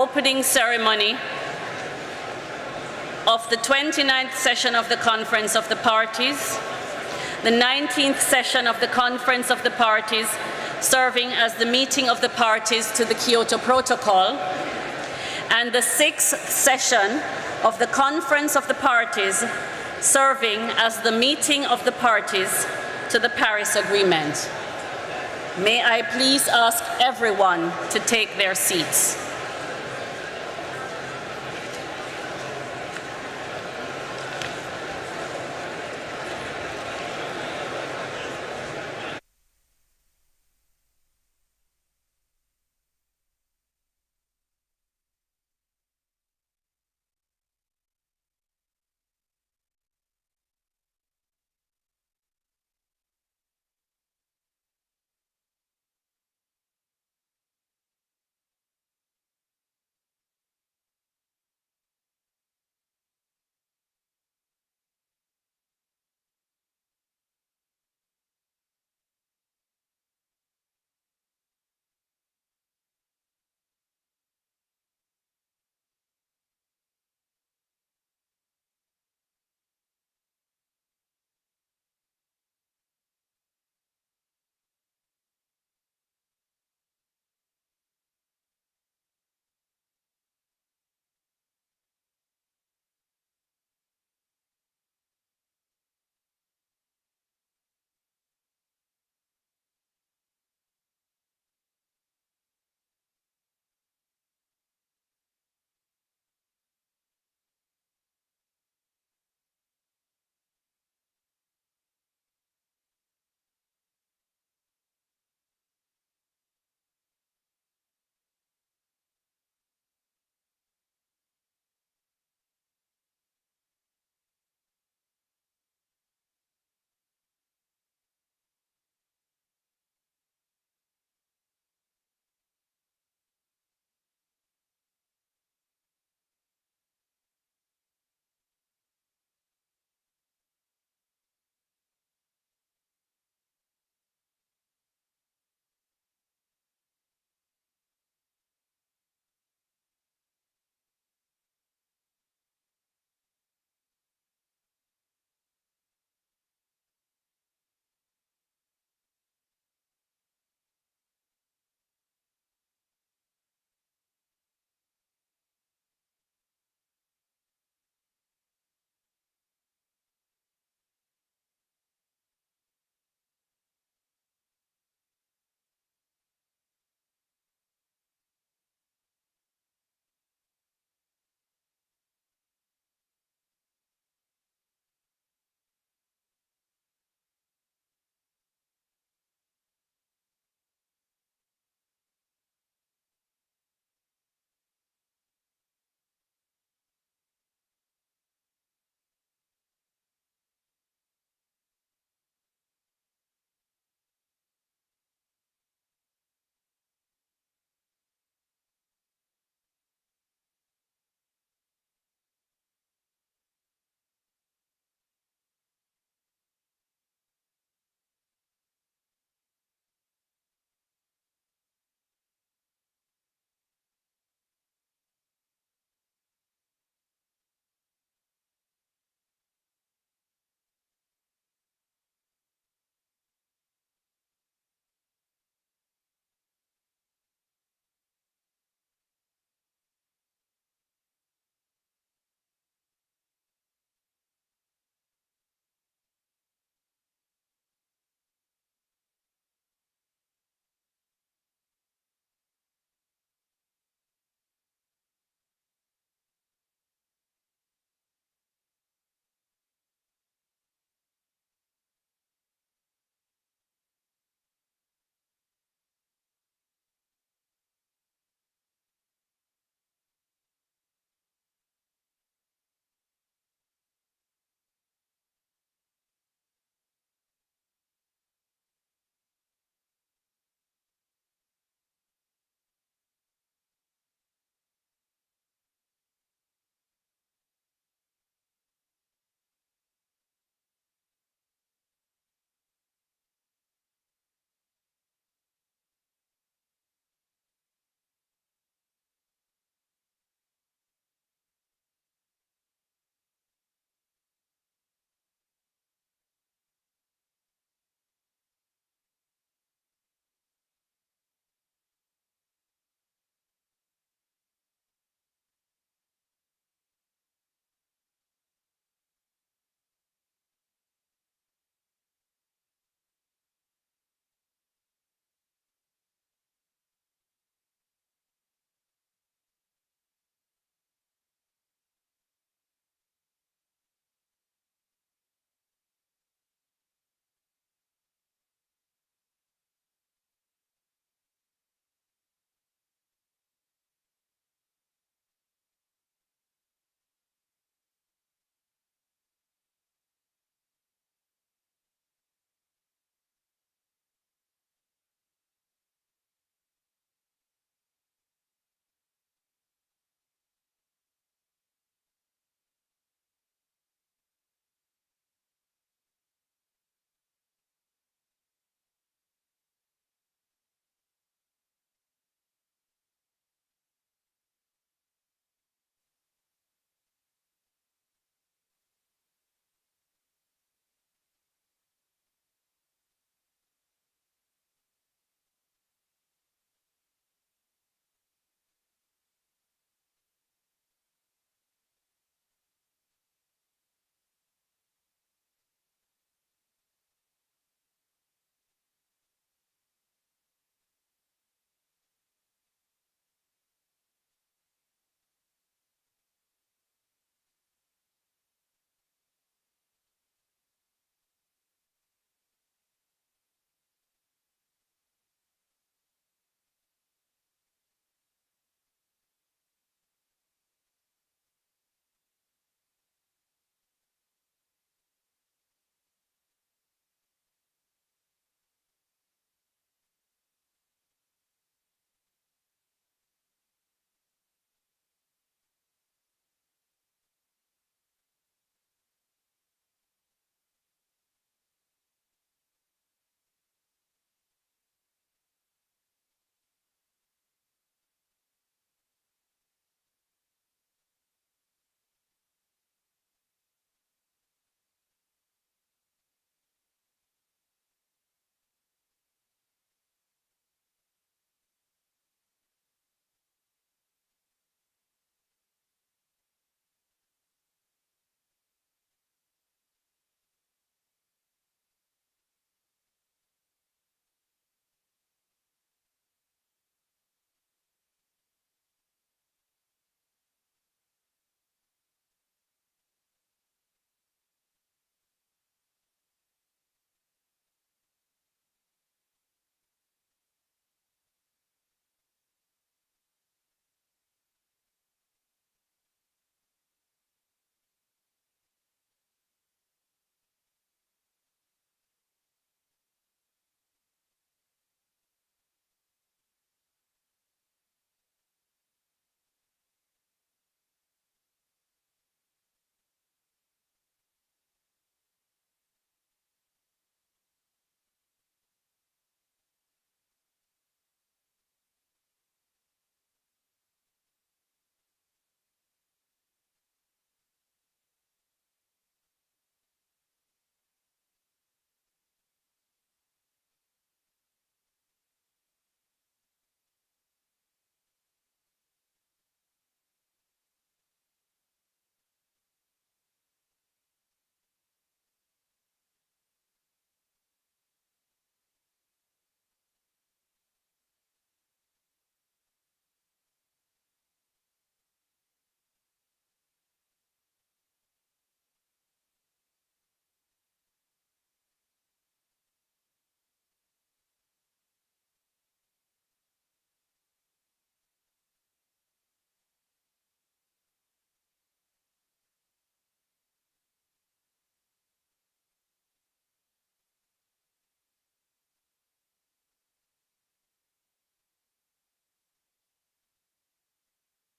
opening ceremony of the 29th session of the Conference of the Parties, the 19th session of the Conference of the Parties, serving as the meeting of the parties to the Kyoto Protocol, and the 6th session of the Conference of the Parties, serving as the meeting of the parties to the Paris Agreement. May I please ask everyone to take their seats.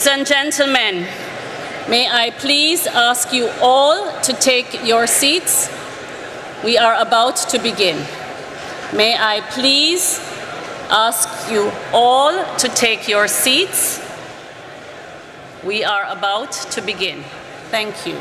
Ladies and gentlemen, may I please ask you all to take your seats? We are about to begin. May I please ask you all to take your seats? We are about to begin. Thank you.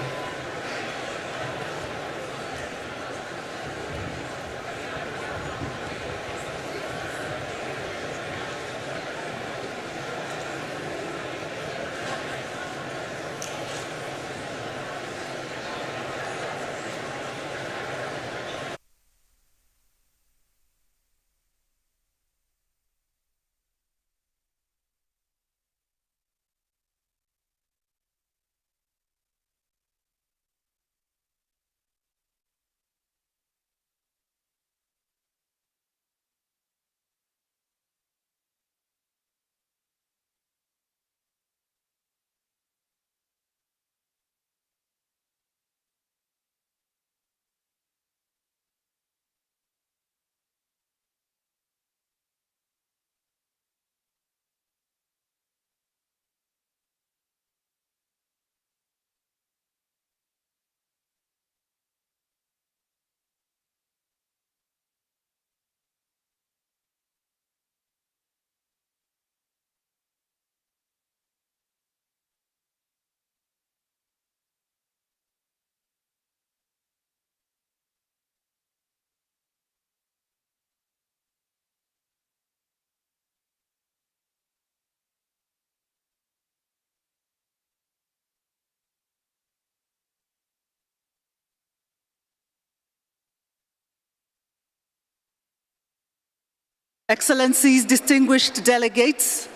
Excellencies, distinguished delegates,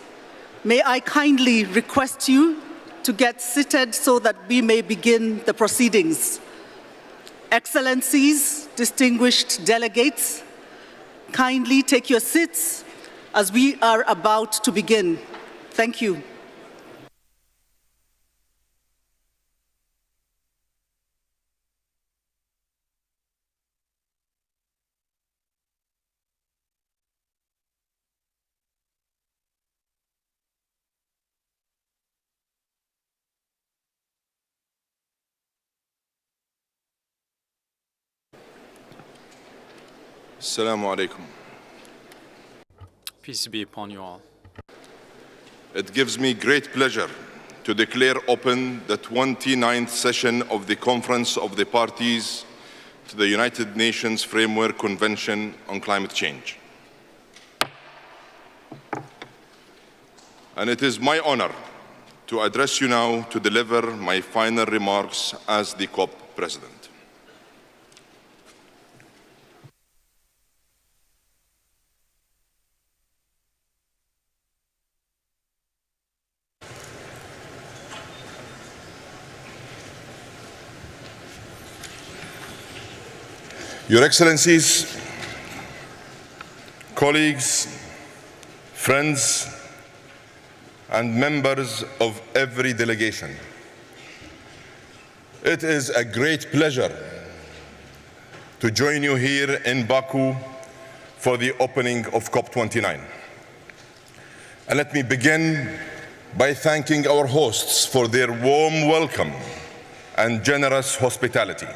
may I kindly request you to get seated so that we may begin the proceedings. Excellencies, distinguished delegates, kindly take your seats as we are about to begin. Thank you. Assalamu alaikum. Peace be upon you all. It gives me great pleasure to declare open the 29th session of the Conference of the Parties to the United Nations Framework Convention on Climate Change. And it is my honor to address you now to deliver my final remarks as the COP President. Your Excellencies, colleagues, friends, and members of every delegation, it is a great pleasure to join you here in Baku for the opening of COP29. And let me begin by thanking our hosts for their warm welcome and generous hospitality.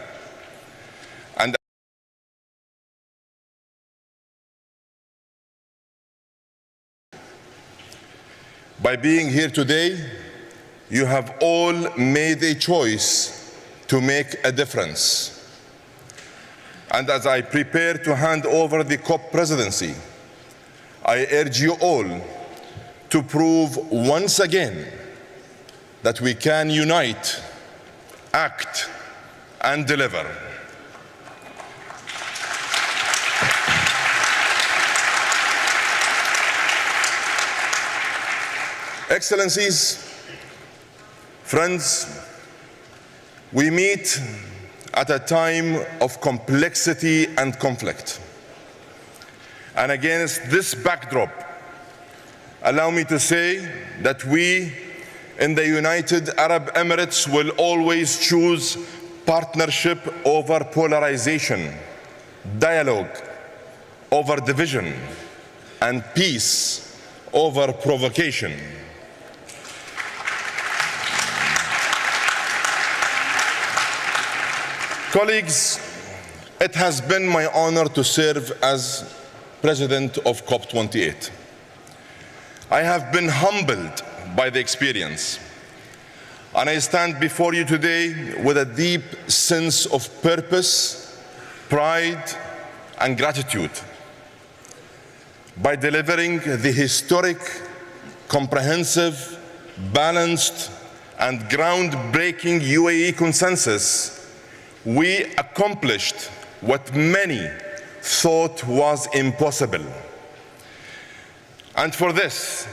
By being here today, you have all made a choice to make a difference. And as I prepare to hand over the COP presidency, I urge you all to prove once again that we can unite, act, and deliver. Excellencies, friends, we meet at a time of complexity and conflict. And against this backdrop, allow me to say that we in the United Arab Emirates will always choose partnership over polarization, dialogue over division, and peace over provocation. Colleagues, it has been my honor to serve as President of COP28. I have been humbled by the experience, and I stand before you today with a deep sense of purpose, pride, and gratitude. By delivering the historic, comprehensive, balanced, and groundbreaking UAE consensus, we accomplished what many thought was impossible. And for this,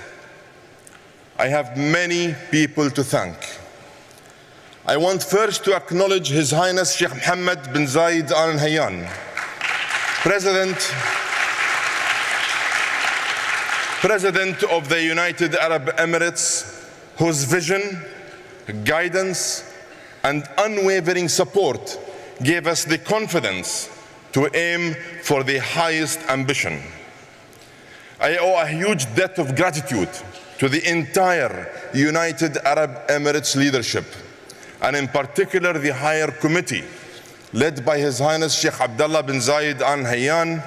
I have many people to thank. I want first to acknowledge His Highness Sheikh Mohammed bin Zayed Al Nahyan, President of the United Arab Emirates, whose vision, guidance, and unwavering support gave us the confidence to aim for the highest ambition. I owe a huge debt of gratitude to the entire United Arab Emirates leadership, and in particular the Higher Committee, led by His Highness Sheikh Abdullah bin Zayed Al Nahyan,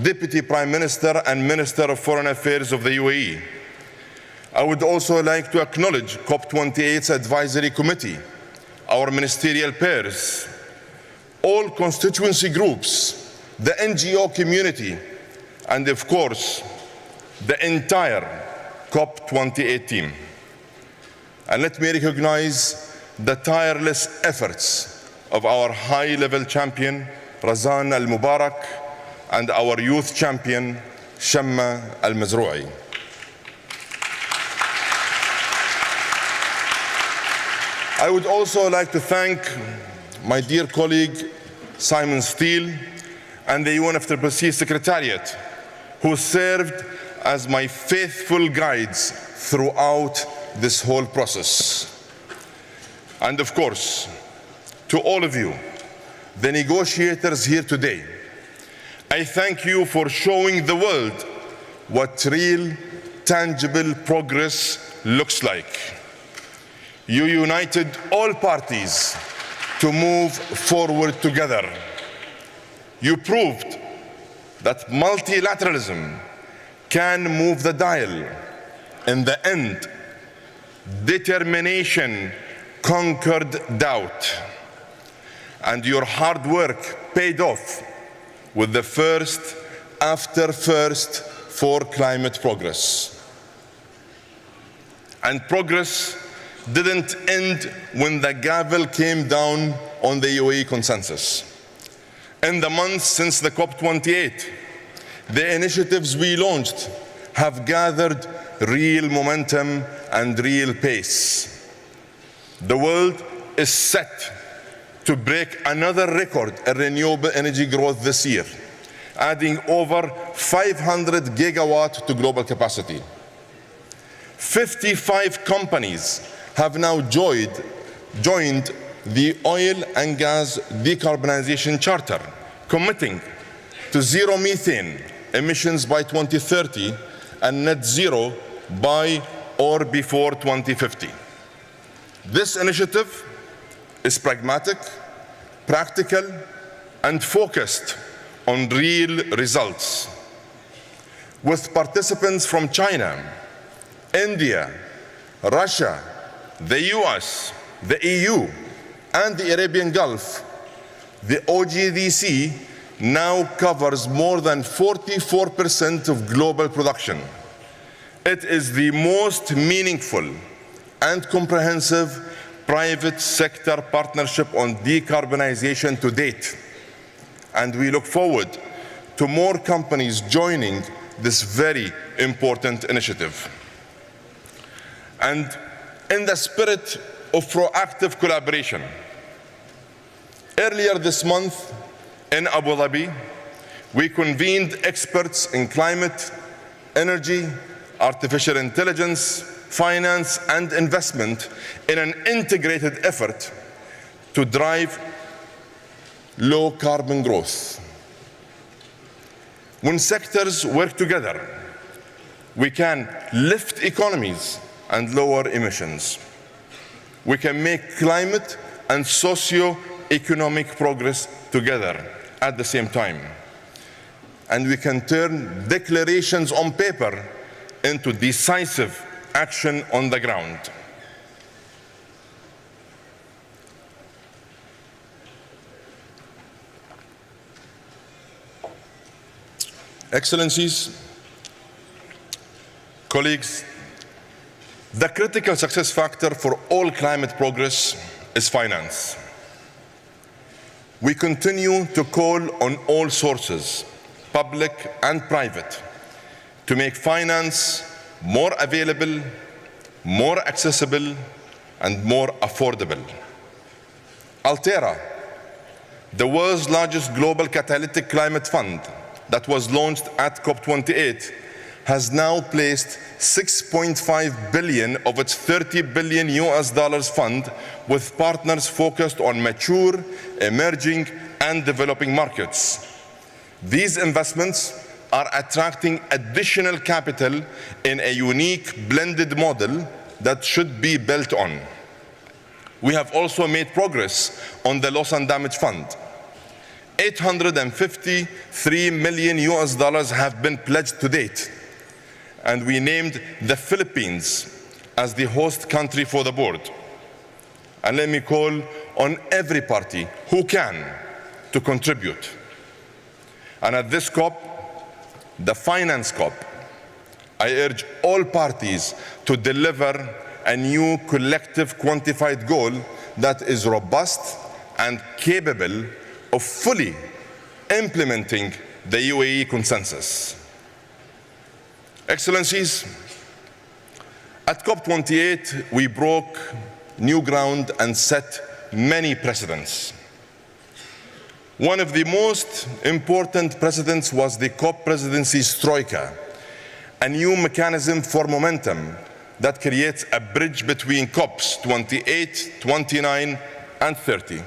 Deputy Prime Minister and Minister of Foreign Affairs of the UAE. I would also like to acknowledge COP28's Advisory Committee, our ministerial peers, all constituency groups, the NGO community, and of course, the entire COP28 team. And let me recognize the tireless efforts of our high-level champion, Razan Al-Mubarak, and our youth champion, Shamma Al-Mazrou'i. I would also like to thank my dear colleague, Simon Steele, and the UNFCCC Secretariat, who served as my faithful guides throughout this whole process. And of course, to all of you, the negotiators here today, I thank you for showing the world what real, tangible progress looks like. You united all parties to move forward together. You proved that multilateralism can move the dial. In the end, determination conquered doubt. And your hard work paid off with the first after first for climate progress. And progress didn't end when the gavel came down on the UAE consensus. In the months since the COP28, the initiatives we launched have gathered real momentum and real pace. The world is set to break another record in renewable energy growth this year, adding over 500 gigawatts to global capacity. 55 companies have now joined the Oil and Gas Decarbonization Charter, committing to zero methane emissions by 2030 and net zero by or before 2050. This initiative is pragmatic, practical, and focused on real results. With participants from China, India, Russia, the US, the EU, and the Arabian Gulf, the OGDC now covers more than 44% of global production. It is the most meaningful and comprehensive private sector partnership on decarbonization to date. And we look forward to more companies joining this very important initiative. And in the spirit of proactive collaboration, earlier this month in Abu Dhabi, we convened experts in climate, energy, artificial intelligence, finance, and investment in an integrated effort to drive low carbon growth. When sectors work together, we can lift economies and lower emissions. We can make climate and socio economic progress together at the same time. And we can turn declarations on paper into decisive action on the ground. Excellencies, colleagues, the critical success factor for all climate progress is finance. We continue to call on all sources, public and private, to make finance more available, more accessible, and more affordable. Altera, the world's largest global catalytic climate fund that was launched at COP28, has now placed $6.5 billion of its $30 billion fund with partners focused on mature, emerging, and developing markets. These investments are attracting additional capital in a unique blended model that should be built on. We have also made progress on the Loss and Damage Fund. $853 million have been pledged to date, and we named the Philippines as the host country for the board. And let me call on every party who can to contribute. And at this COP, the Finance COP, I urge all parties to deliver a new collective quantified goal that is robust and capable of fully implementing the UAE consensus. Excellencies, at COP28, we broke new ground and set many precedents. One of the most important precedents was the COP Presidency's Troika, a new mechanism for momentum that creates a bridge between COPs 28, 29, and 30.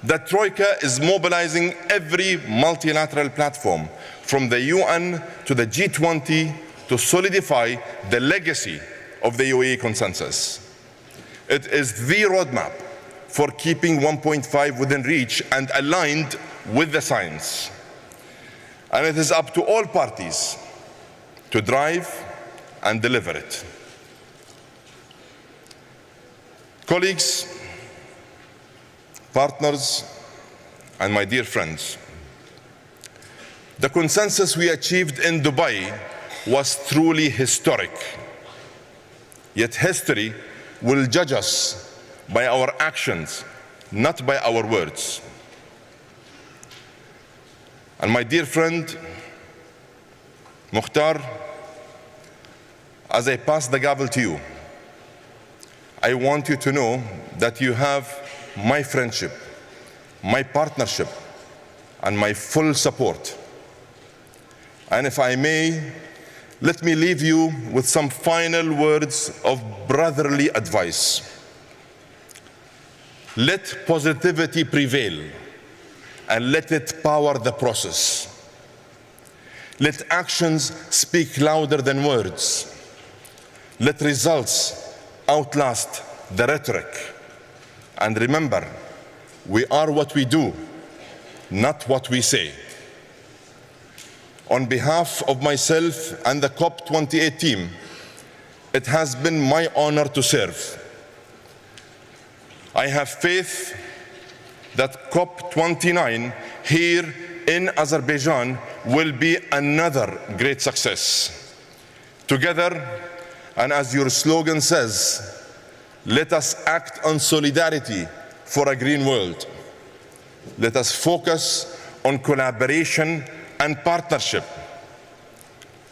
The Troika is mobilizing every multilateral platform, from the UN to the G20, to solidify the legacy of the UAE consensus. It is the roadmap for keeping 1.5 within reach and aligned with the science. And it is up to all parties to drive and deliver it. Colleagues, partners, and my dear friends, the consensus we achieved in Dubai was truly historic. Yet history will judge us by our actions, not by our words. And my dear friend, Mukhtar, as I pass the gavel to you, I want you to know that you have my friendship, my partnership, and my full support. And if I may, let me leave you with some final words of brotherly advice. Let positivity prevail, and let it power the process. Let actions speak louder than words. Let results outlast the rhetoric. And remember, we are what we do, not what we say. On behalf of myself and the COP28 team, it has been my honor to serve. I have faith that COP29 here in Azerbaijan will be another great success. Together, and as your slogan says, let us act on solidarity for a green world. Let us focus on collaboration and partnership.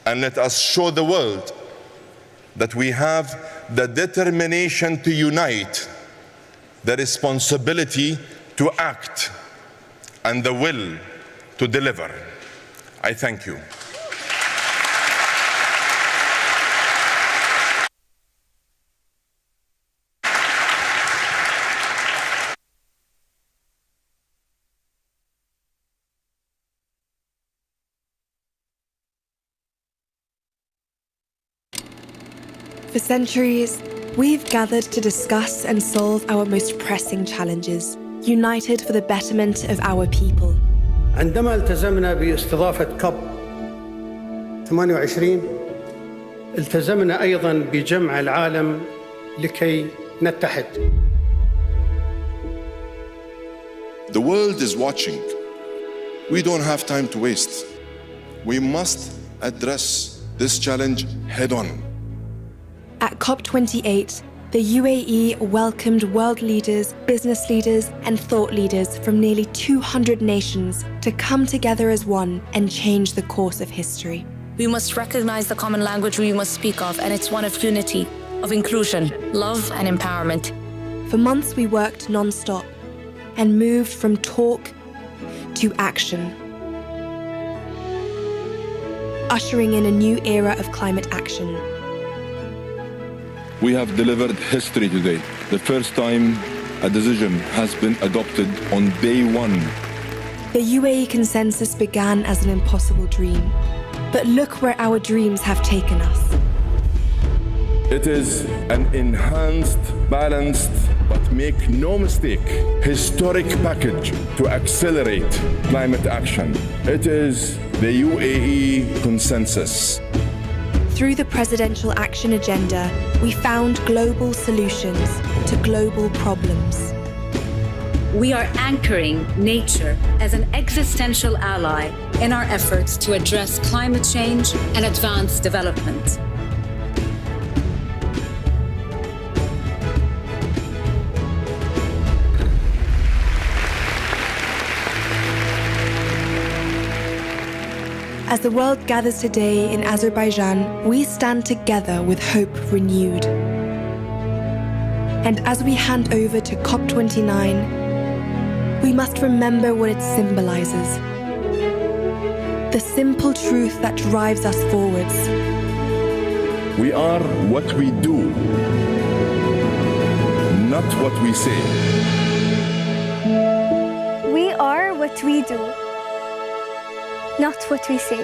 And let us show the world that we have the determination to unite, the responsibility to act, and the will to deliver. I thank you. For centuries, we've gathered to discuss and solve our most pressing challenges, united for the betterment of our people. عندما التزمنا باستضافة كوب 28 التزمنا أيضاً بجمع العالم لكي نتحد. The world is watching. We don't have time to waste. We must address this challenge head on. At COP28, the UAE welcomed world leaders, business leaders, and thought leaders from nearly 200 nations to come together as one and change the course of history. We must recognize the common language we must speak of, and it's one of unity, of inclusion, love, and empowerment. For months, we worked non-stop and moved from talk to action, ushering in a new era of climate action. We have delivered history today. The first time a decision has been adopted on day one. The UAE consensus began as an impossible dream, but look where our dreams have taken us. It is an enhanced, balanced, but make no mistake, historic package to accelerate climate action. It is the UAE consensus. Through the Presidential Action Agenda, we found global solutions to global problems. We are anchoring nature as an existential ally in our efforts to address climate change and advance development. As the world gathers today in Azerbaijan, we stand together with hope renewed. And as we hand over to COP29, we must remember what it symbolizes. The simple truth that drives us forwards. We are what we do, not what we say. We are what we do, not what we say.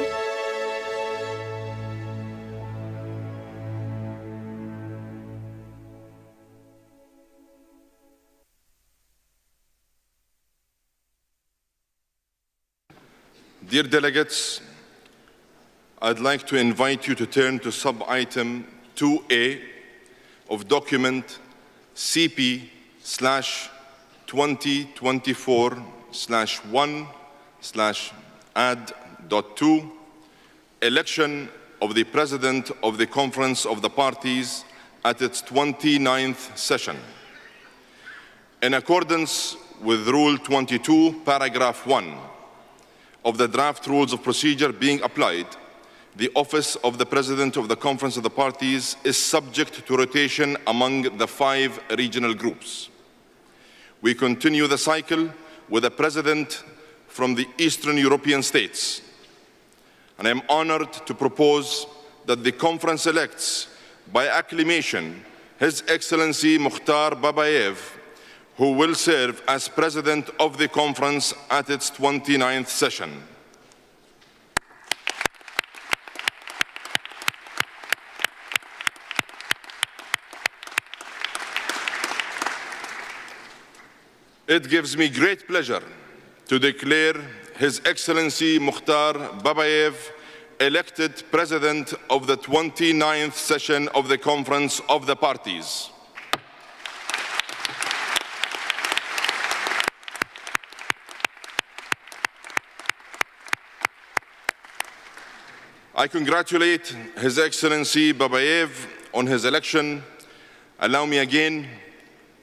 Dear delegates, I'd like to invite you to turn to sub-item 2A of document CP/2024/1/add.2, election of the President of the Conference of the Parties at its 29th session. In accordance with Rule 22, Paragraph 1, of the draft rules of procedure being applied, the office of the President of the Conference of the Parties is subject to rotation among the 5 regional groups. We continue the cycle with a President from the Eastern European states, and I am honored to propose that the Conference elects by acclamation His Excellency Mukhtar Babayev, who will serve as President of the Conference at its 29th session. It gives me great pleasure to declare His Excellency Mukhtar Babayev elected President of the 29th session of the Conference of the Parties. I congratulate His Excellency Babayev on his election. Allow me again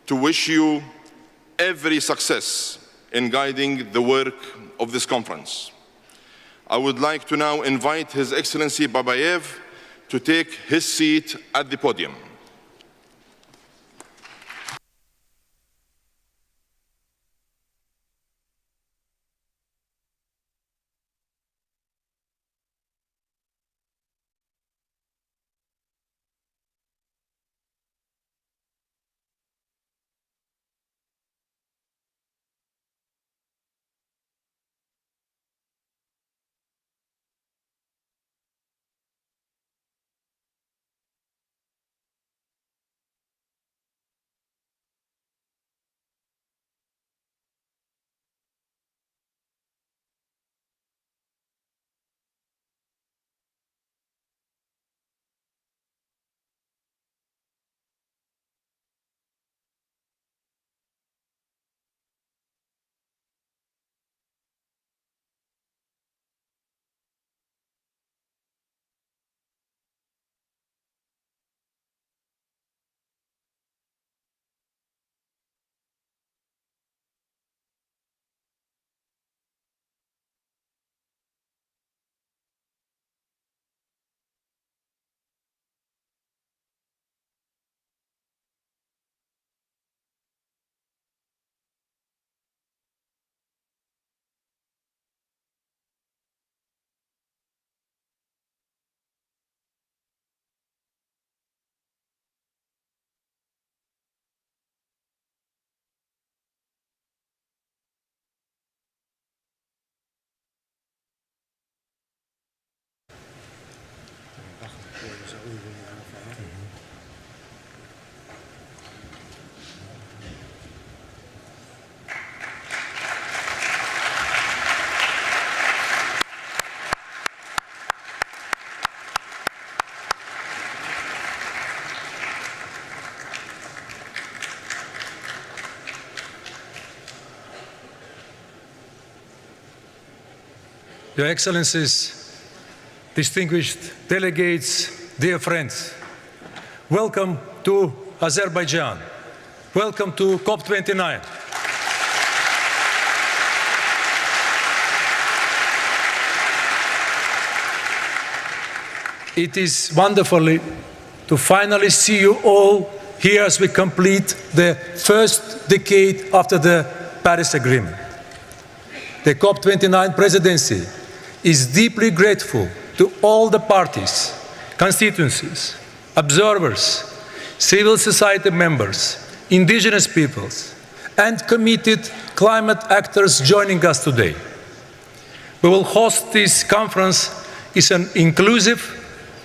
to wish you every success in guiding the work of this conference. I would like to now invite His Excellency Babayev to take his seat at the podium. Your Excellencies, distinguished delegates, dear friends, welcome to Azerbaijan. Welcome to COP29. It is wonderful to finally see you all here as we complete the first decade after the Paris Agreement. The COP29 presidency is deeply grateful to all the parties, constituencies, observers, civil society members, indigenous peoples, and committed climate actors joining us today. We will host this conference in an inclusive,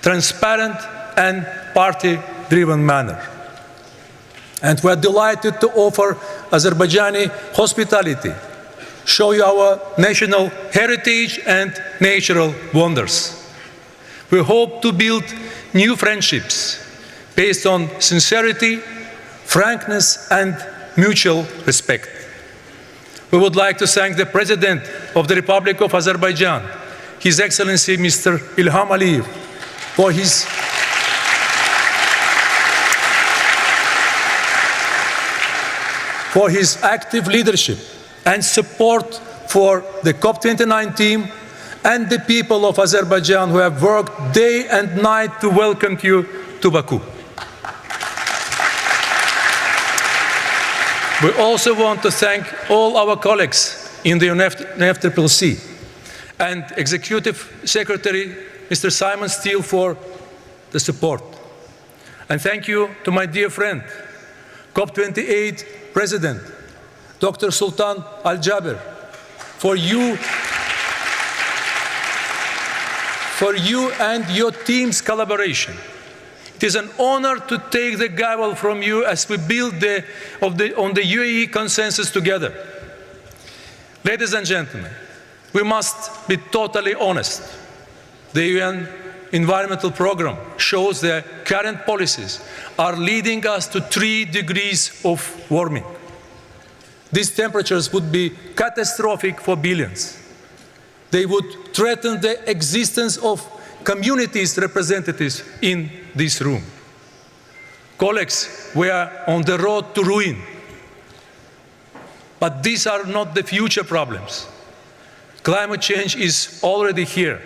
transparent, and party-driven manner. And we are delighted to offer Azerbaijani hospitality, show you our national heritage and natural wonders. We hope to build new friendships based on sincerity, frankness, and mutual respect. We would like to thank the President of the Republic of Azerbaijan, His Excellency Mr. Ilham Aliyev, for his active leadership and support for the COP29 team and the people of Azerbaijan who have worked day and night to welcome you to Baku. We also want to thank all our colleagues in the UNFCCC and Executive Secretary Mr. Simon Steele for the support. And thank you to my dear friend, COP28 President, Dr. Sultan Al-Jaber, for you and your team's collaboration. It is an honor to take the gavel from you as we build on the UAE consensus together. Ladies and gentlemen, we must be totally honest. The UN Environmental Programme shows that current policies are leading us to 3 degrees of warming. These temperatures would be catastrophic for billions. They would threaten the existence of communities representatives in this room. Colleagues, we are on the road to ruin. But these are not the future problems. Climate change is already here.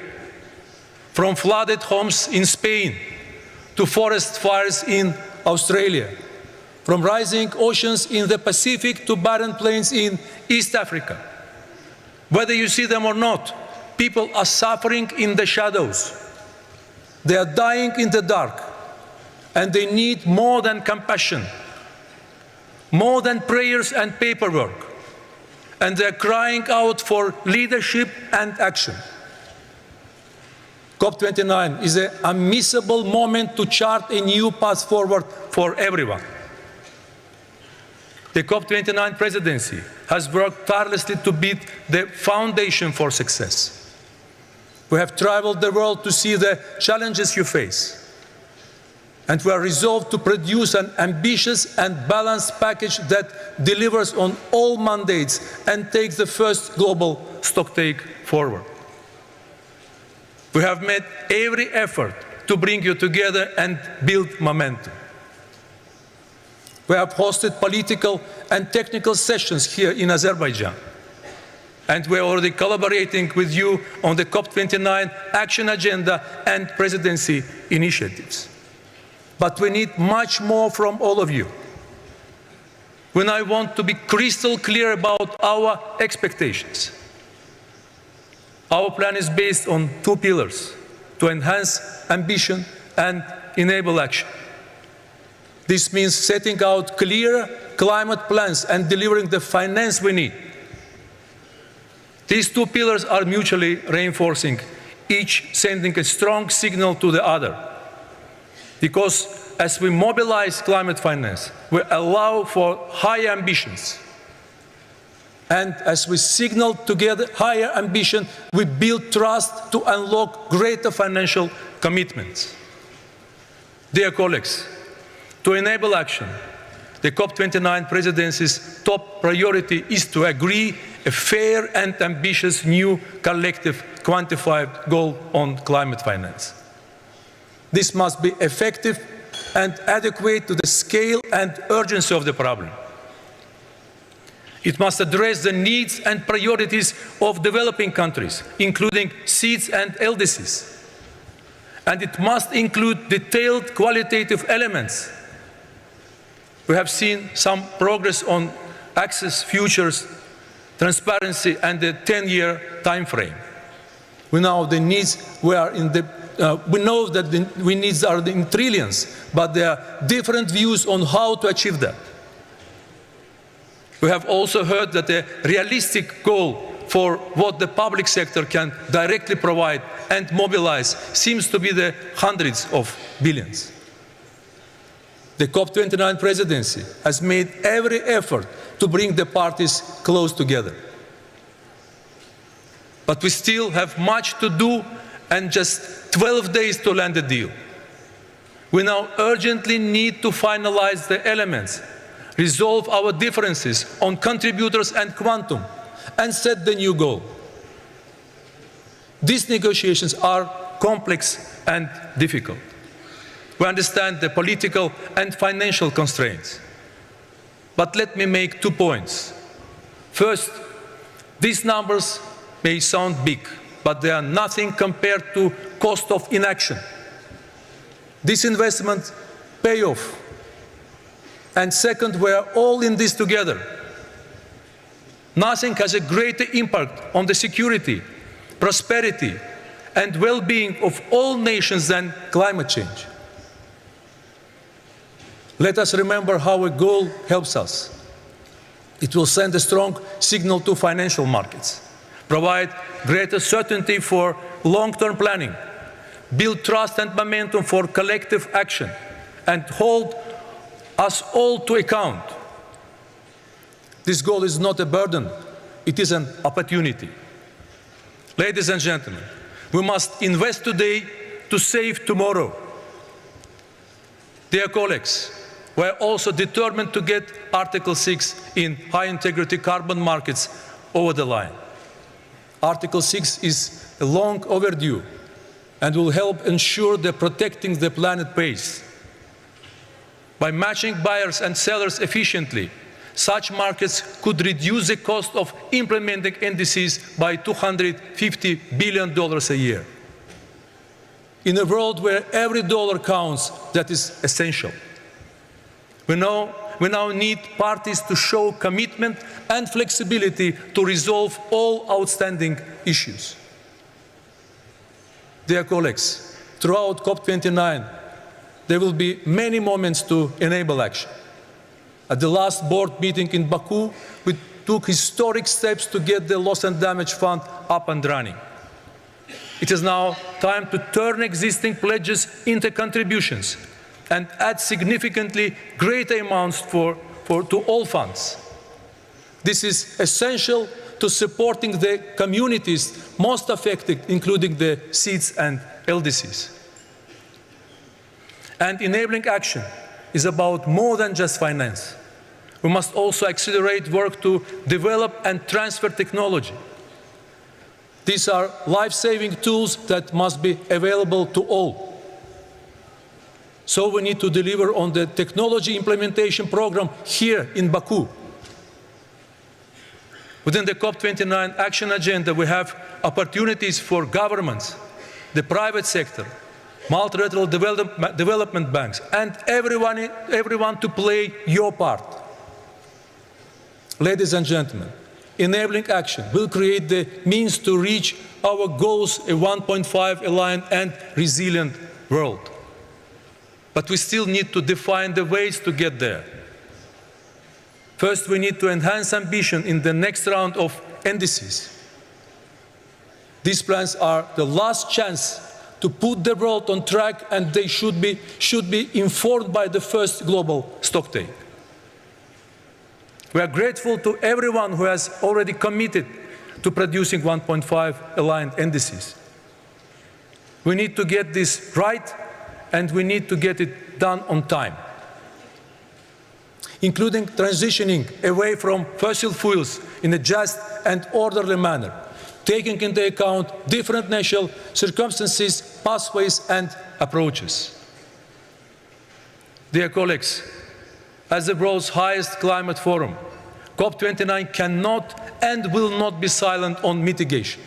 From flooded homes in Spain to forest fires in Australia, from rising oceans in the Pacific to barren plains in East Africa. Whether you see them or not, people are suffering in the shadows. They are dying in the dark, and they need more than compassion, more than prayers and paperwork, and they're crying out for leadership and action. COP29 is an unmissable moment to chart a new path forward for everyone. The COP29 presidency has worked tirelessly to build the foundation for success. We have traveled the world to see the challenges you face. And we are resolved to produce an ambitious and balanced package that delivers on all mandates and takes the first global stocktake forward. We have made every effort to bring you together and build momentum. We have hosted political and technical sessions here in Azerbaijan. And we are already collaborating with you on the COP29 action agenda and presidency initiatives. But we need much more from all of you. We now want to be crystal clear about our expectations. Our plan is based on 2 pillars: to enhance ambition and enable action. This means setting out clear climate plans and delivering the finance we need. These 2 pillars are mutually reinforcing, each sending a strong signal to the other. Because as we mobilize climate finance, we allow for higher ambitions. And as we signal together higher ambition, we build trust to unlock greater financial commitments. Dear colleagues, to enable action, the COP29 presidency's top priority is to agree a fair and ambitious new collective quantified goal on climate finance. This must be effective and adequate to the scale and urgency of the problem. It must address the needs and priorities of developing countries, including SEEDs and LDCs. And it must include detailed qualitative elements. We have seen some progress on access, futures, transparency, and the 10-year time frame. We know the needs we know that the needs are in trillions, but there are different views on how to achieve that. We have also heard that a realistic goal for what the public sector can directly provide and mobilize seems to be the hundreds of billions. The COP29 presidency has made every effort to bring the parties close together. But we still have much to do and just 12 days to land a deal. We now urgently need to finalize the elements, resolve our differences on contributors and quantum, and set the new goal. These negotiations are complex and difficult. We understand the political and financial constraints. But let me make 2 points. First, these numbers may sound big, but they are nothing compared to cost of inaction. This investment pay off. And second, we are all in this together. Nothing has a greater impact on the security, prosperity, and well-being of all nations than climate change. Let us remember how a goal helps us. It will send a strong signal to financial markets, provide greater certainty for long-term planning, build trust and momentum for collective action, and hold us all to account. This goal is not a burden, it is an opportunity. Ladies and gentlemen, we must invest today to save tomorrow. Dear colleagues, we are also determined to get Article 6 in high-integrity carbon markets over the line. Article 6 is long overdue and will help ensure that protecting the planet pays. By matching buyers and sellers efficiently, such markets could reduce the cost of implementing NDCs by $250 billion a year. In a world where every dollar counts, that is essential. We now need parties to show commitment and flexibility to resolve all outstanding issues. Dear colleagues, throughout COP29, there will be many moments to enable action. At the last board meeting in Baku, we took historic steps to get the Loss and Damage Fund up and running. It is now time to turn existing pledges into contributions and add significantly greater amounts to all funds. This is essential to supporting the communities most affected, including the SEEDs and LDCs. And enabling action is about more than just finance. We must also accelerate work to develop and transfer technology. These are life-saving tools that must be available to all. So we need to deliver on the technology implementation program here in Baku. Within the COP29 action agenda, we have opportunities for governments, the private sector, multilateral development banks, and everyone to play your part. Ladies and gentlemen, enabling action will create the means to reach our goals, a 1.5 aligned and resilient world. But we still need to define the ways to get there. First, we need to enhance ambition in the next round of NDCs. These plans are the last chance to put the world on track, and they should be informed by the first global stocktake. We are grateful to everyone who has already committed to producing 1.5 aligned NDCs. We need to get this right, and we need to get it done on time, including transitioning away from fossil fuels in a just and orderly manner, taking into account different national circumstances, pathways and approaches. Dear colleagues, as the world's highest climate forum, COP29 cannot and will not be silent on mitigation.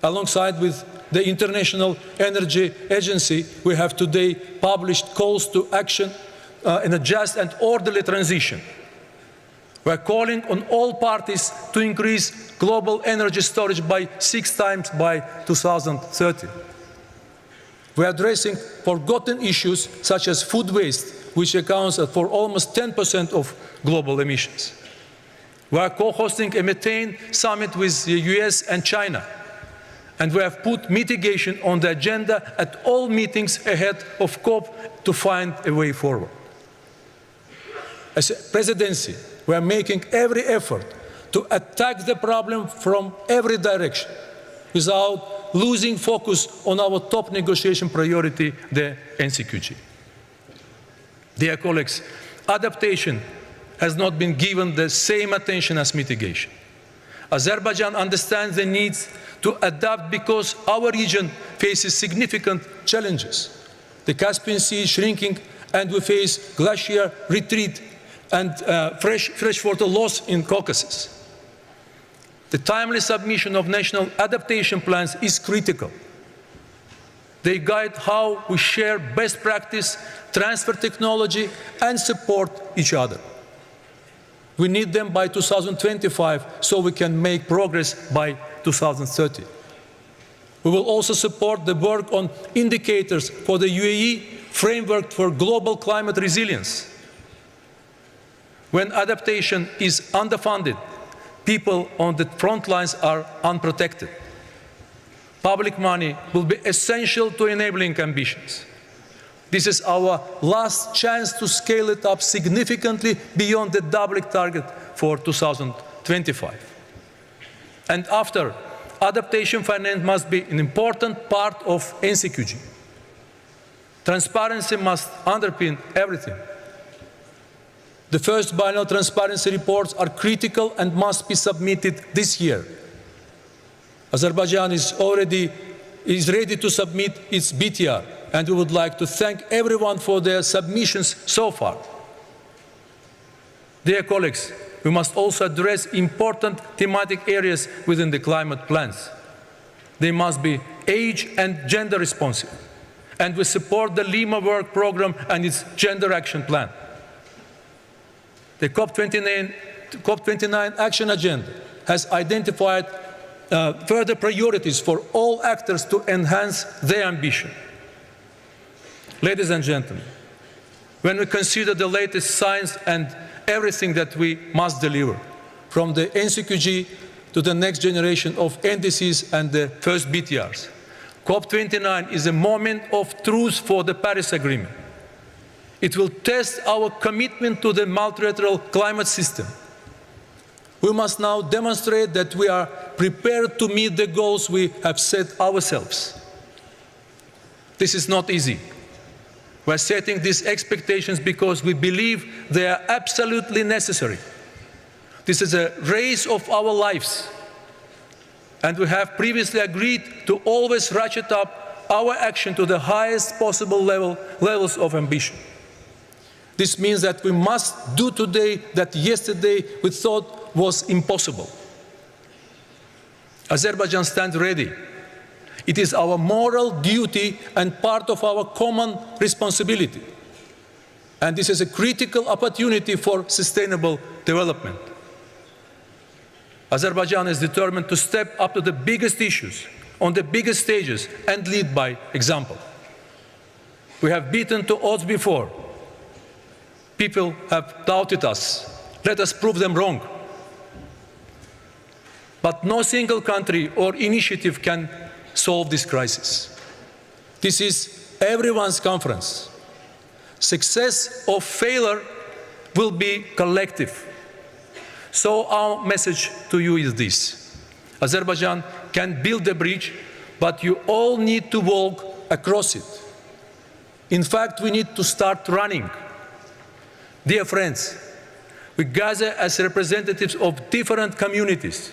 Alongside with the International Energy Agency, we have today published calls to action in a just and orderly transition. We are calling on all parties to increase global energy storage by 6 times by 2030. We are addressing forgotten issues such as food waste, which accounts for almost 10% of global emissions. We are co-hosting a methane summit with the US and China, and we have put mitigation on the agenda at all meetings ahead of COP to find a way forward. As a presidency, we are making every effort to attack the problem from every direction without losing focus on our top negotiation priority, the NCQG. Dear colleagues, adaptation has not been given the same attention as mitigation. Azerbaijan understands the needs to adapt because our region faces significant challenges. The Caspian Sea is shrinking and we face glacier retreat and freshwater loss in Caucasus. The timely submission of national adaptation plans is critical. They guide how we share best practice, transfer technology, and support each other. We need them by 2025 so we can make progress by 2030. We will also support the work on indicators for the UAE framework for global climate resilience. When adaptation is underfunded, people on the front lines are unprotected. Public money will be essential to enabling ambitions. This is our last chance to scale it up significantly beyond the doubling target for 2025. And after, adaptation finance must be an important part of NCQG. Transparency must underpin everything. The first biennial transparency reports are critical and must be submitted this year. Azerbaijan is ready to submit its BTR, and we would like to thank everyone for their submissions so far. Dear colleagues, we must also address important thematic areas within the climate plans. They must be age and gender responsive, and we support the Lima Work Programme and its Gender Action Plan. The COP29 Action Agenda has identified further priorities for all actors to enhance their ambition. Ladies and gentlemen, when we consider the latest science and everything that we must deliver, from the NCQG to the next generation of NDCs and the first BTRs, COP29 is a moment of truth for the Paris Agreement. It will test our commitment to the multilateral climate system. We must now demonstrate that we are prepared to meet the goals we have set ourselves. This is not easy. We are setting these expectations because we believe they are absolutely necessary. This is a race of our lives, and we have previously agreed to always ratchet up our action to the highest possible levels of ambition. This means that we must do today that yesterday we thought was impossible. Azerbaijan stands ready. It is our moral duty and part of our common responsibility. And this is a critical opportunity for sustainable development. Azerbaijan is determined to step up to the biggest issues, on the biggest stages, and lead by example. We have beaten the odds before. People have doubted us. Let us prove them wrong. But no single country or initiative can solve this crisis. This is everyone's conference. Success or failure will be collective. So our message to you is this: Azerbaijan can build a bridge, but you all need to walk across it. In fact, we need to start running. Dear friends, we gather as representatives of different communities.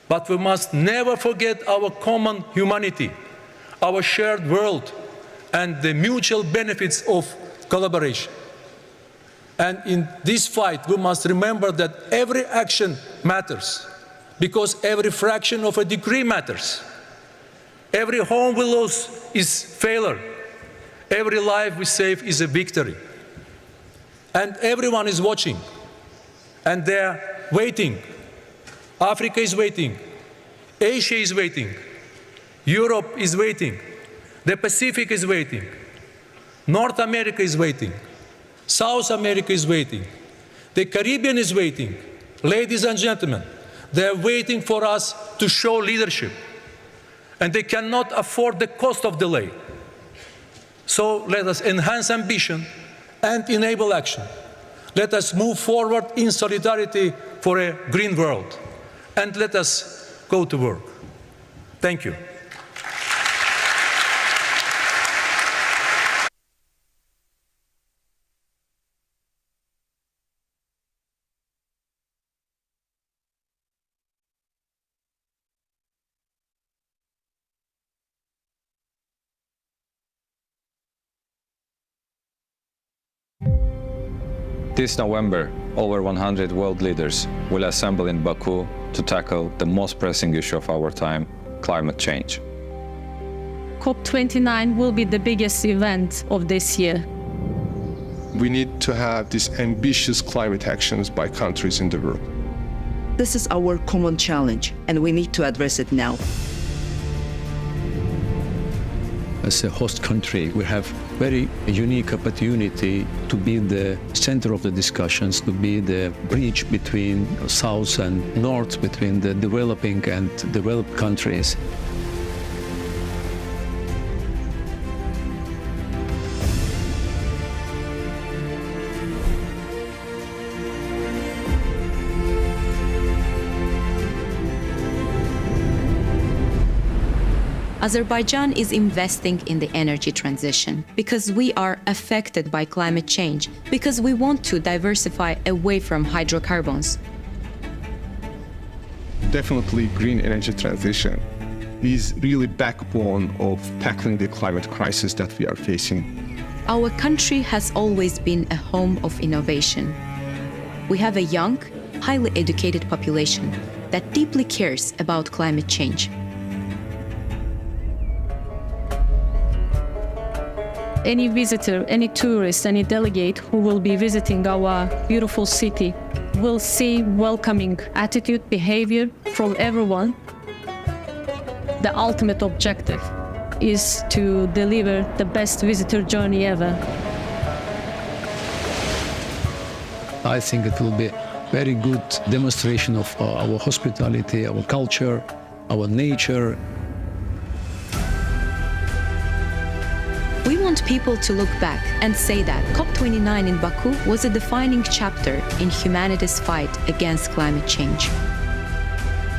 But we must never forget our common humanity, our shared world, and the mutual benefits of collaboration. And in this fight, we must remember that every action matters, because every fraction of a degree matters. Every home we lose is failure. Every life we save is a victory. And everyone is watching, and they're waiting. Africa is waiting. Asia is waiting. Europe is waiting. The Pacific is waiting. North America is waiting. South America is waiting. The Caribbean is waiting. Ladies and gentlemen, they're waiting for us to show leadership. And they cannot afford the cost of delay. So let us enhance ambition and enable action. Let us move forward in solidarity for a green world. And let us go to work. Thank you. This November, over 100 world leaders will assemble in Baku to tackle the most pressing issue of our time, climate change. COP29 will be the biggest event of this year. We need to have these ambitious climate actions by countries in the world. This is our common challenge, and we need to address it now. As a host country, we have very unique opportunity to be the center of the discussions, to be the bridge between South and North, between the developing and developed countries. Azerbaijan is investing in the energy transition because we are affected by climate change, because we want to diversify away from hydrocarbons. Definitely green energy transition is really backbone of tackling the climate crisis that we are facing. Our country has always been a home of innovation. We have a young, highly educated population that deeply cares about climate change. Any visitor, any tourist, any delegate who will be visiting our beautiful city will see welcoming attitude, behavior from everyone. The ultimate objective is to deliver the best visitor journey ever. I think it will be a very good demonstration of our hospitality, our culture, our nature. We want people to look back and say that COP29 in Baku was a defining chapter in humanity's fight against climate change.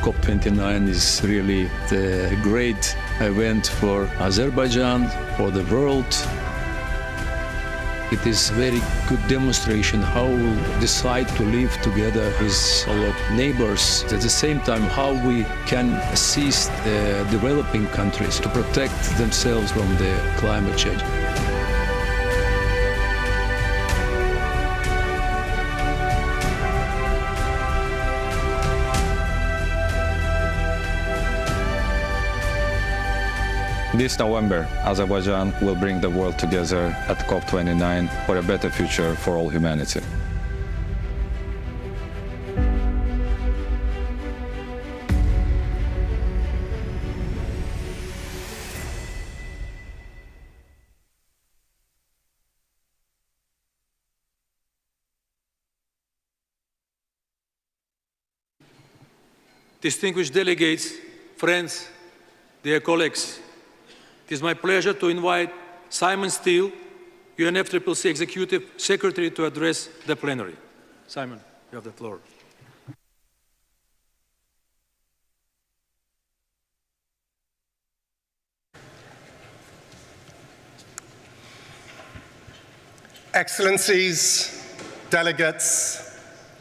COP29 is really the great event for Azerbaijan, for the world. It is a very good demonstration how we decide to live together with our neighbors. At the same time, how we can assist the developing countries to protect themselves from the climate change. This November, Azerbaijan will bring the world together at COP29 for a better future for all humanity. Distinguished delegates, friends, dear colleagues, it is my pleasure to invite Simon Steele, UNFCCC Executive Secretary, to address the plenary. Simon, you have the floor. Excellencies, delegates,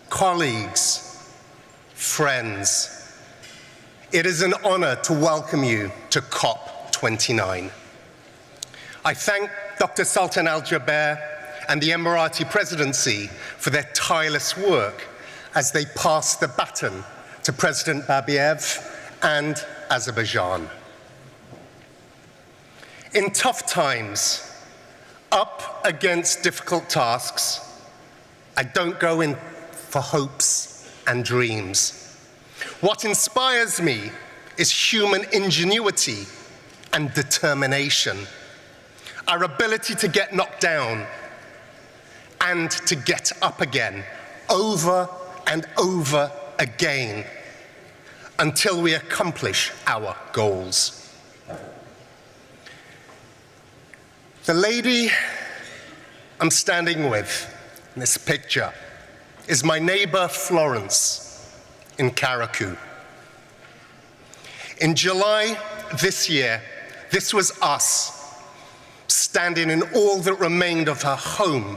colleagues, friends, It is an honor to welcome you to COP29. I thank Dr. Sultan Al Jaber and the Emirati Presidency for their tireless work as they pass the baton to President Babayev and Azerbaijan. In tough times, up against difficult tasks, I don't go in for hopes and dreams. What inspires me is human ingenuity and determination, our ability to get knocked down and to get up again, over and over again, until we accomplish our goals. The lady I'm standing with in this picture is my neighbor Florence in Karaku. In July this year, this was us standing in all that remained of her home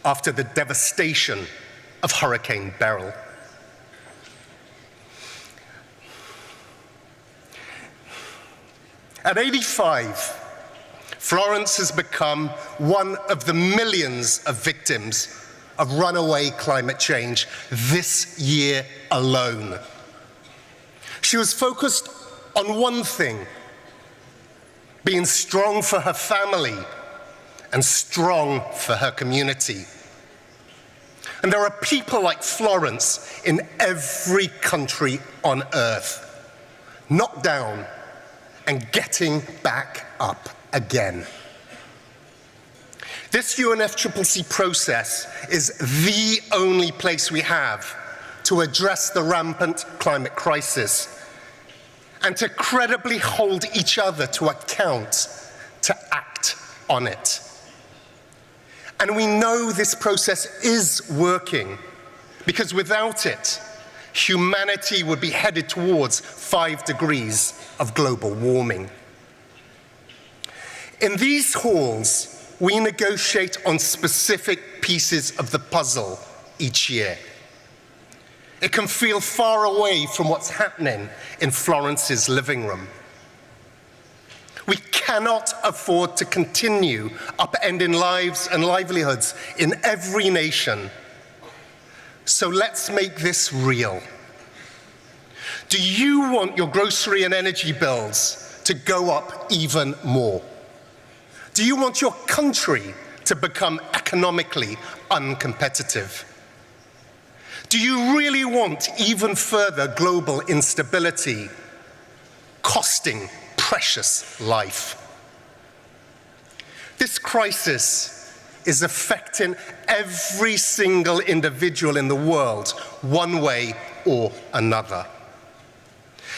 after the devastation of Hurricane Beryl. At 85, Florence has become one of the millions of victims of runaway climate change this year alone. She was focused on one thing: being strong for her family and strong for her community. And there are people like Florence in every country on earth, knocked down and getting back up again. This UNFCCC process is the only place we have to address the rampant climate crisis and to credibly hold each other to account, to act on it. And we know this process is working, because without it, humanity would be headed towards 5 degrees of global warming. In these halls, we negotiate on specific pieces of the puzzle each year. It can feel far away from what's happening in Florence's living room. We cannot afford to continue upending lives and livelihoods in every nation. So let's make this real. Do you want your grocery and energy bills to go up even more? Do you want your country to become economically uncompetitive? Do you really want even further global instability, costing precious life? This crisis is affecting every single individual in the world, one way or another.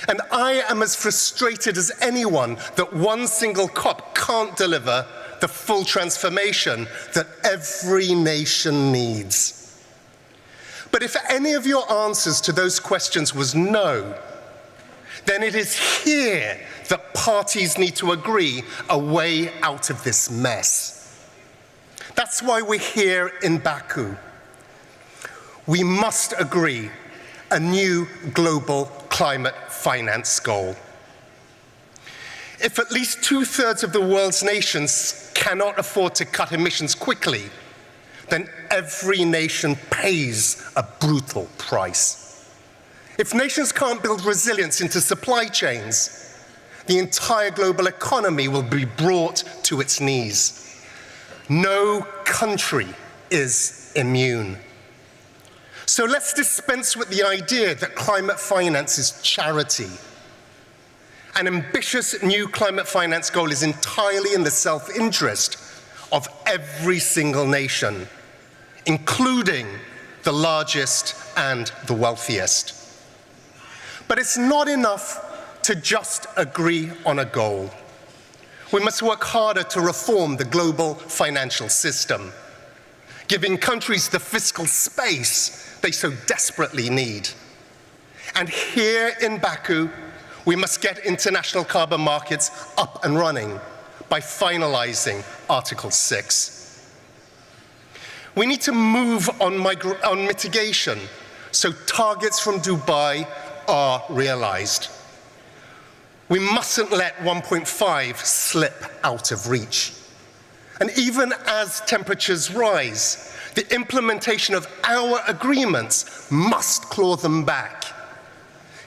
And I am as frustrated as anyone that one single COP can't deliver the full transformation that every nation needs. But if any of your answers to those questions was no, then it is here that parties need to agree a way out of this mess. That's why we're here in Baku. We must agree a new global climate finance goal. If at least 2/3 of the world's nations cannot afford to cut emissions quickly, then every nation pays a brutal price. If nations can't build resilience into supply chains, the entire global economy will be brought to its knees. No country is immune. So let's dispense with the idea that climate finance is charity. An ambitious new climate finance goal is entirely in the self-interest of every single nation, including the largest and the wealthiest. But it's not enough to just agree on a goal. We must work harder to reform the global financial system, giving countries the fiscal space they so desperately need. And here in Baku, we must get international carbon markets up and running by finalizing Article 6. We need to move on mitigation so targets from Dubai are realized. We mustn't let 1.5 slip out of reach. And even as temperatures rise, the implementation of our agreements must claw them back.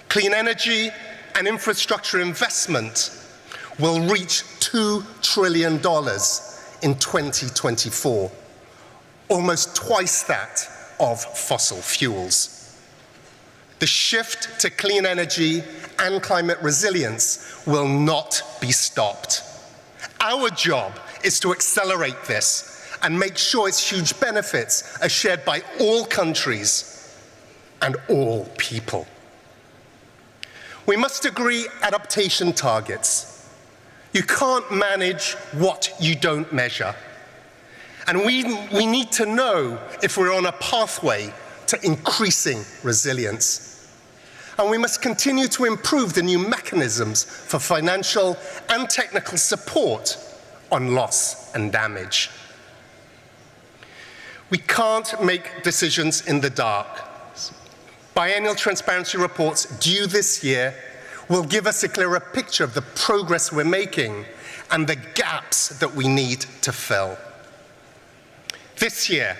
Clean energy and infrastructure investment will reach $2 trillion in 2024, almost twice that of fossil fuels. The shift to clean energy and climate resilience will not be stopped. Our job is to accelerate this and make sure its huge benefits are shared by all countries and all people. We must agree adaptation targets. You can't manage what you don't measure. And we need to know if we're on a pathway to increasing resilience. And we must continue to improve the new mechanisms for financial and technical support on loss and damage. We can't make decisions in the dark. Biennial transparency reports due this year will give us a clearer picture of the progress we're making and the gaps that we need to fill. This year,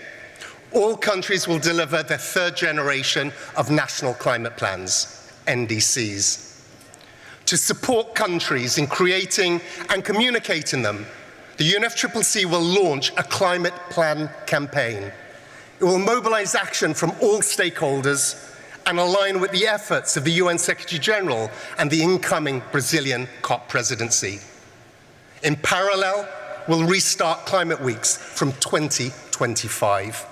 all countries will deliver their third generation of national climate plans, NDCs. To support countries in creating and communicating them, the UNFCCC will launch a climate plan campaign. It will mobilize action from all stakeholders and align with the efforts of the UN Secretary General and the incoming Brazilian COP presidency. In parallel, we'll restart climate weeks from 2025,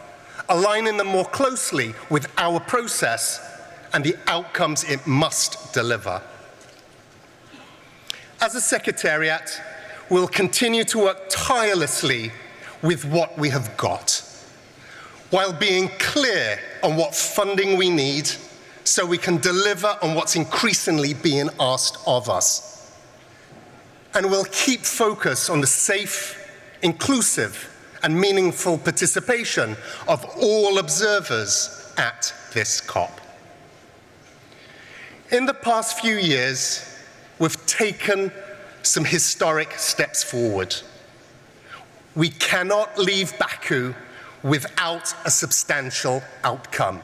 aligning them more closely with our process and the outcomes it must deliver. As a Secretariat, we'll continue to work tirelessly with what we have got, while being clear on what funding we need so we can deliver on what's increasingly being asked of us. And we'll keep focus on the safe, inclusive, and meaningful participation of all observers at this COP. In the past few years, we've taken some historic steps forward. We cannot leave Baku without a substantial outcome.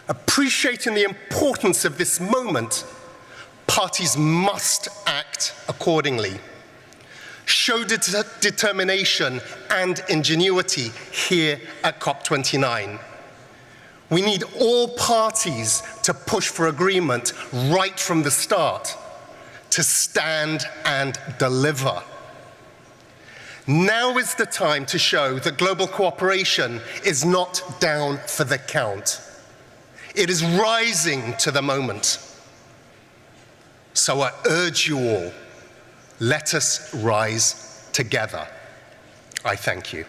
Appreciating the importance of this moment, parties must act accordingly. Show determination and ingenuity here at COP29. We need all parties to push for agreement right from the start, to stand and deliver. Now is the time to show that global cooperation is not down for the count. It is rising to the moment. So I urge you all, let us rise together. I thank you.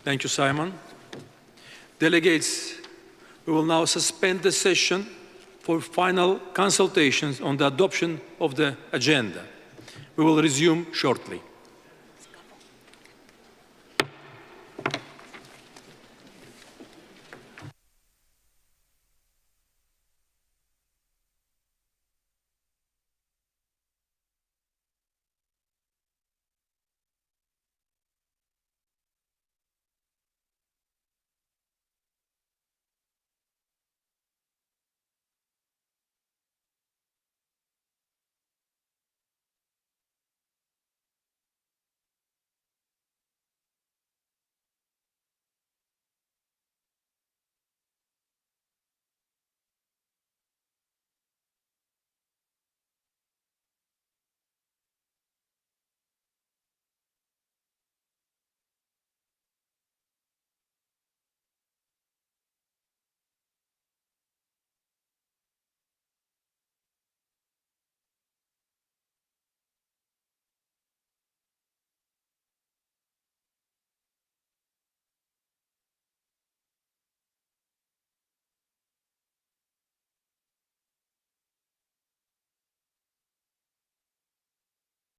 Thank you, Simon. Delegates, we will now suspend the session for final consultations on the adoption of the agenda. We will resume shortly.